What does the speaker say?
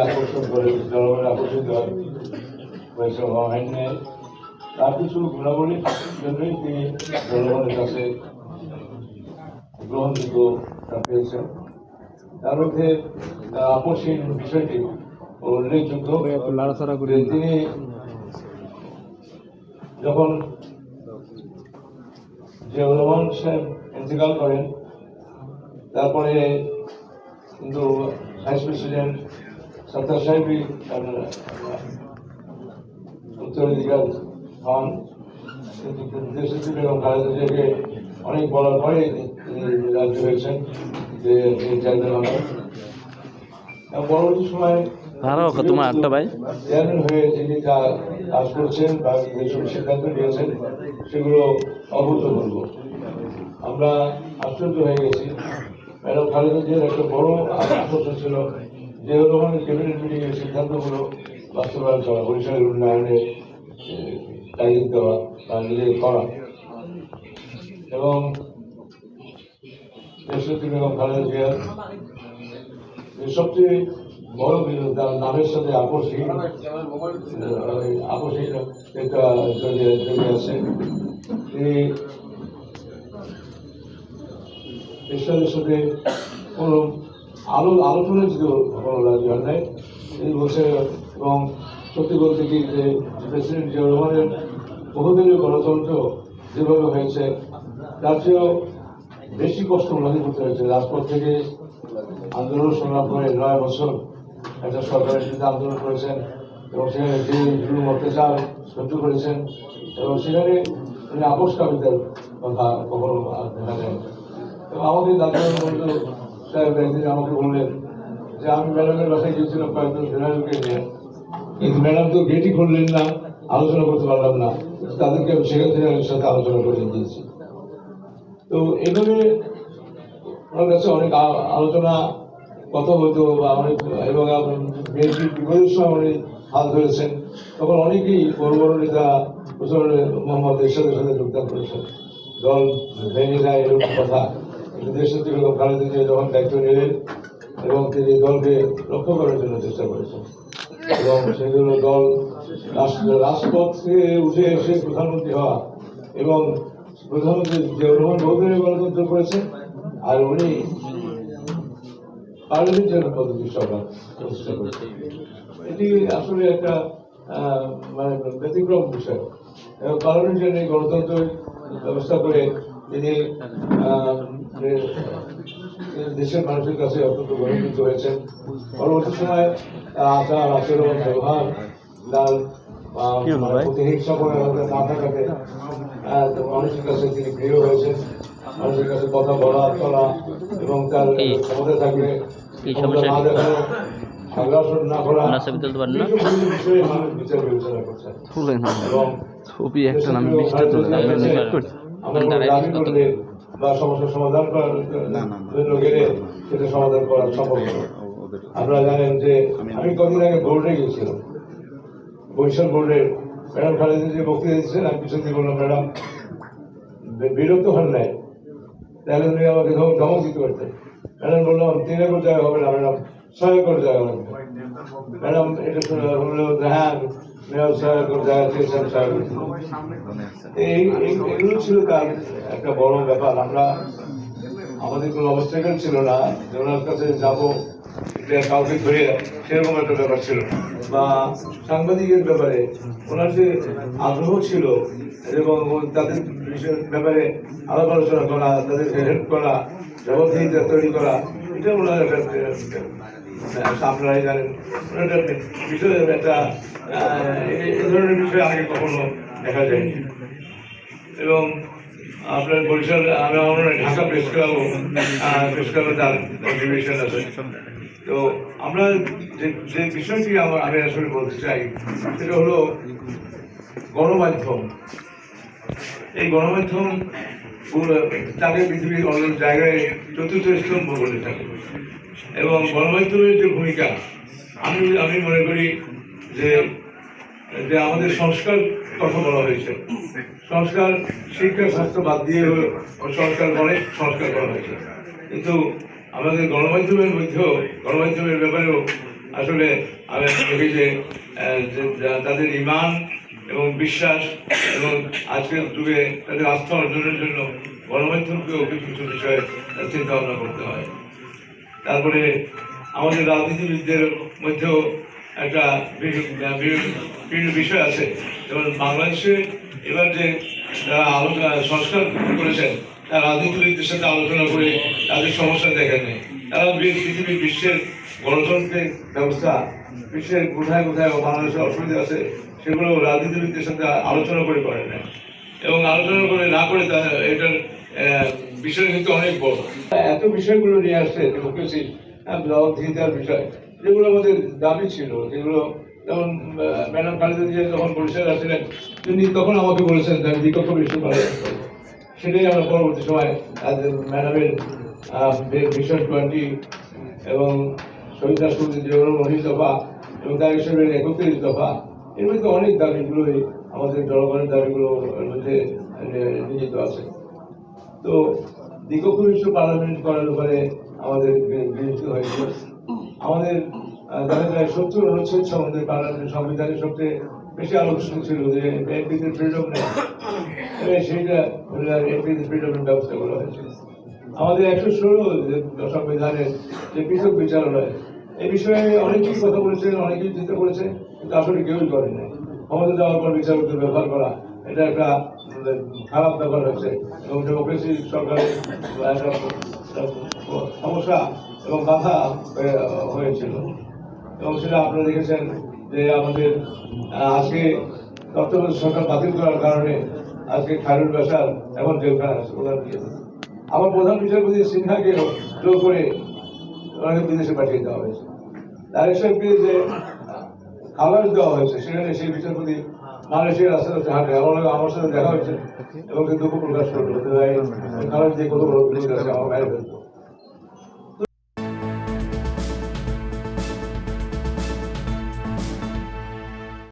আকর্ষণ করে জলবায়ু আকর্ষিত পরিশ্রম আইন নেয় তার কিছু গুণাবলীর জন্যই তিনি জনগণের কাছে গ্রহণযোগ্যতা পেয়েছেন। তার মধ্যে আপসহীন বিষয়টি উল্লেখযোগ্য। তিনি যখন জিয়াউর রহমান সাহেব ইন্তেকাল করেন তারপরে কিন্তু ভাইস প্রেসিডেন্ট সত্তার সাহেবই উত্তরাধিকার হন। কিন্তু দেশনেত্রী বেগম খালেদা জিয়াকে অনেক বলার পরে তিনি রাজি হয়েছেন যে চেয়ারম্যান হবেন। পরবর্তী সময় চেয়ারম্যান হয়ে যিনি কাজ করছেন বা যেসব সিদ্ধান্ত নিয়েছেন সেগুলো অভূতপূর্ব। আমরা আশ্চর্য হয়ে গেছি। ম্যাডাম খালেদা জিয়ার একটা বড় আকর্ষণ ছিল জিয়াউর রহমানের ক্যাবিনেট মিটিং এর সিদ্ধান্তগুলো বাস্তবায়ন করা, বরিশালের উন্নয়নে তাগিদ দেওয়া বা নিজে করা। এবং দেশনেত্রী বেগম খালেদা জিয়ার সবচেয়ে বড় তার নামের সাথে আপসহীন একটা জড়িয়ে আছে। তিনি ঈশ্বরের সাথে কোনো আলোচনা যেতে কোনো রাজি হয় নাই। তিনি বলছেন এবং সত্যি বলতে কি যে প্রেসিডেন্ট জিয়াউর রহমানের বহুদিনের গণতন্ত্র যেভাবে হয়েছে তার চেয়েও বেশি কষ্ট ওনাকে করতে হয়েছে। রাজপথ থেকে আন্দোলন সংগ্রাম করে 9 বছর একটা সরকারের বিরুদ্ধে আন্দোলন করেছেন এবং সেখানে যে জুলুম অত্যাচার সহ্য করেছেন এবং সেখানে তিনি আপোষকামিতার কথা কখনো দেখা যায়। এবং আমাদের দাদা বন্ধু সাহেব একদিন আমাকে বললেন যে আমি ম্যাডামের বাসায় গিয়েছিলাম কয়েকজন জেনারেলকে নিয়ে, কিন্তু ম্যাডাম তো গেটই খুললেন না, আলোচনা করতে পারলাম না। তাদেরকে আমি সেখান থেকে সাথে আলোচনা করে দিয়েছি। তো এইভাবে আমার কাছে অনেক আলোচনা কথা হতো বা অনেক, এবং বিএনপির বিপদের সময় অনেক হাত ধরেছেন। তখন অনেকেই বড় বড় নেতা মোহাম্মদ এরশাদের সাথে যোগদান করেছেন। দল ভেঙে যায় এরকম কথা, কিন্তু দেশনেত্রী বেগম খালেদা জিয়া যখন দায়িত্ব নিলেন এবং তিনি দলকে রক্ষা করার জন্য চেষ্টা করেছেন এবং সেগুলো দল রাজপথ থেকে উঠে এসে প্রধানমন্ত্রী হওয়া এবং প্রধানমন্ত্রী জিয়াউর রহমান বহুদিনের গণতন্ত্র করেছেন আর উনি পার্লামেন্টের পদ্ধতি সরকার প্রতিষ্ঠা করেছেন। এটি আসলে একটা মানে ব্যতিক্রম বিষয়। এবং পার্লামেন্টের এই গণতন্ত্রের ব্যবস্থা করে তিনি দেশের মানুষের কাছে অত্যন্ত গ্রহণযোগ্য হয়েছেন। পরবর্তী সময় তার আচার আচরণ ব্যবহার তার প্রতিহিংসা করে না থাকাতে মানুষের কাছে তিনি প্রিয় হয়েছেন। মানুষের কাছে কথা বলা চলা এবং তার ক্ষমতা থাকলে না দেখানো, আগ্রাসন না করা বিষয়ে মানুষ বিচার বিবেচনা করছেন। এবং দাবি করলে বা সমস্যার সমাধান করার জন্য গেলে সেটা সমাধান করা সম্ভব নয়। আপনারা জানেন যে আমি কদিন আগে বোর্ডে গিয়েছিলাম, বরিশাল বোর্ডের ম্যাডাম খালেদা যে বক্তৃতা দিচ্ছেন, আমি পিছন দিয়ে বললাম ম্যাডাম বিরক্ত হন নাই, তাহলে উনি আমাকে ধমক দিতে পারতেন। ম্যাডাম বললাম 3 একর জায়গা হবে না ম্যাডাম, 6 একর জায়গা লাগবে। ম্যাডাম এটা শুনে বললো হ্যাঁ মেয়র 6 একর জায়গা চেয়েছেন, 6 একর। এগুলো ছিল তার একটা বড় ব্যাপার। আমরা আমাদের কোনো অবস্থান ছিল না যে ওনার কাছে যাবো কাউকে ধরে, সেরকম একটা ব্যাপার ছিল বা সাংবাদিকের ব্যাপারে ওনার যে আগ্রহ ছিল এবং তাদের ব্যাপারে আলাপ আলোচনা করা, তাদেরকে হেল্প করা, জবাবদিহিতা তৈরি করা, এটা ওনার একটা আপনারাই জানেন ওনার একটা বিষয়, একটা এই ধরনের বিষয় আগে কখনো দেখা যায়নি। এবং আপনার বরিশাল আমরা ঢাকা প্রেস ক্লাবে তার কন্ট্রিবিউশন আছে। তো আমরা যে বিষয়টি আমি আসলে বলতে চাই সেটা হলো গণমাধ্যম। এই গণমাধ্যম তাকে পৃথিবীর অন্য জায়গায় চতুর্থ স্তম্ভ বলে থাকে এবং গণমাধ্যমের যে ভূমিকা আমি মনে করি যে যে আমাদের সংস্কার কথা বলা হয়েছে। সংস্কার শিক্ষা স্বাস্থ্য বাদ দিয়ে সংস্কার করা হয়েছে, কিন্তু আমাদের গণমাধ্যমের মধ্যেও গণমাধ্যমের ব্যাপারেও আসলে আমি দেখি যে তাদের ঈমান এবং বিশ্বাস এবং আজকের যুগে তাদের আস্থা অর্জনের জন্য গণমাধ্যমকেও কিছু কিছু বিষয়ে চিন্তা ভাবনা করতে হয়। তারপরে আমাদের রাজনীতিবিদদের মধ্যেও একটা বিভিন্ন বিষয় আছে, যেমন বাংলাদেশে এবার যে যারা সংস্কার করেছেন তারা রাজনীতিবিদদের সাথে আলোচনা করে তাদের সমস্যা দেখেন নেই। তারা পৃথিবীর বিশ্বের গণতন্ত্রের ব্যবস্থা, বিশ্বের কোথায় কোথায় বাংলাদেশের অসুবিধা আছে সেগুলো রাজনীতিবিদদের সাথে আলোচনা করে করেন না, এবং আলোচনা করে না করে এটার বিষয় কিন্তু অনেক বড়। এত বিষয়গুলো নিয়ে আসছে ডেমোক্রেসি জবাবদিহিতার বিষয়, যেগুলো আমাদের দাবি ছিল, যেগুলো যেমন ম্যাডাম খালেদা জিয়া যখন বরিশালে আসছিলেন তিনি তখন আমাকে বলেছেন যে আমি বিকল্প বিষয় পালন করবো। সেটাই আমরা পরবর্তী সময় ম্যাডামের মিশন 20 এবং শহীদ রাষ্ট্রপতি জিয়াউর 19 দফা এবং তার হিসেবে 31 দফা, এর মধ্যে অনেক দাবিগুলোই আমাদের জনগণের দাবিগুলোর মধ্যে নিহিত আছে। তো দ্বিকক্ষ বিষয় পার্লামেন্ট করার ব্যাপারে আমাদের বিরোধিত হয়েছে। আমাদের দেখা যায় 70 অনুচ্ছেদ সম্বন্ধে পার্লামেন্টের সংবিধানের সবচেয়ে বেশি আলোচনা ছিল যে এমপিদের ফ্রিডম নেই, সেইটা এমপিদের ফ্রিডমের ব্যবস্থা করা হয়েছে। আমাদের 116 সংবিধানের যে পৃথক বিচারালয়, এই বিষয়ে অনেকেই কথা বলেছেন, অনেকেই চিন্তা করেছে, কিন্তু আসলে কেউই করেন নাই। ক্ষমতা দেওয়ার পর বিচারকদের ব্যবহার করা এটা একটা খারাপ ব্যাপার হচ্ছে, এবং ডেমোক্রেসি সরকারের একটা সমস্যা এবং বাধা হয়েছিল। এবং সেটা আপনারা দেখেছেন যে আমাদের আজকে তত্ত্বাবধায়ক সরকার বাতিল করার কারণে আজকে খায়রুল বাশার এখন জেলখানা আছে প্রধান বিচারপতি। আবার প্রধান বিচারপতি সিনহাকে জোর করে ওনাকে বিদেশে পাঠিয়ে দেওয়া হয়েছে। ডাইরেকশনকে যে খাবার দেওয়া হয়েছে সেখানে সেই বিচারপতি মালয়েশিয়ার রাস্তা রাস্তা হাঁটে। আমার সাথে দেখা হয়েছে এবং দুঃখ প্রকাশ করলো খাবার যে কত বড় বিরোধী আছে আমার বাইরে ফেলতো।